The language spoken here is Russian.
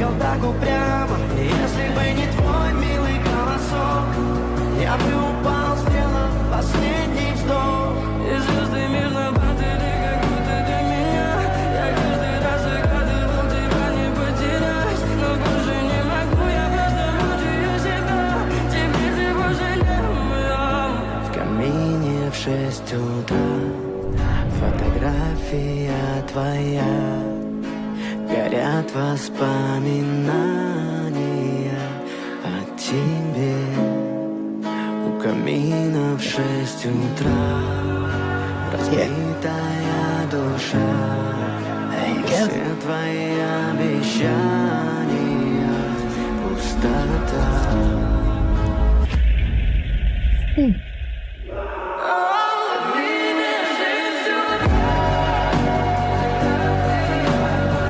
смотрел так упрямо. Если бы не твой милый голосок, я бы упал, сделав последний вздох. И звезды мирно падали, как будто для меня. Я каждый раз загадывал тебя не потерять, но больше не могу, я просто мучаю себя. Теперь ты больше не моя. В камине в 6 утра фотография твоя. Горят воспоминания о тебе. У камина в 6 утра разбитая душа. Все твои обещания пустота.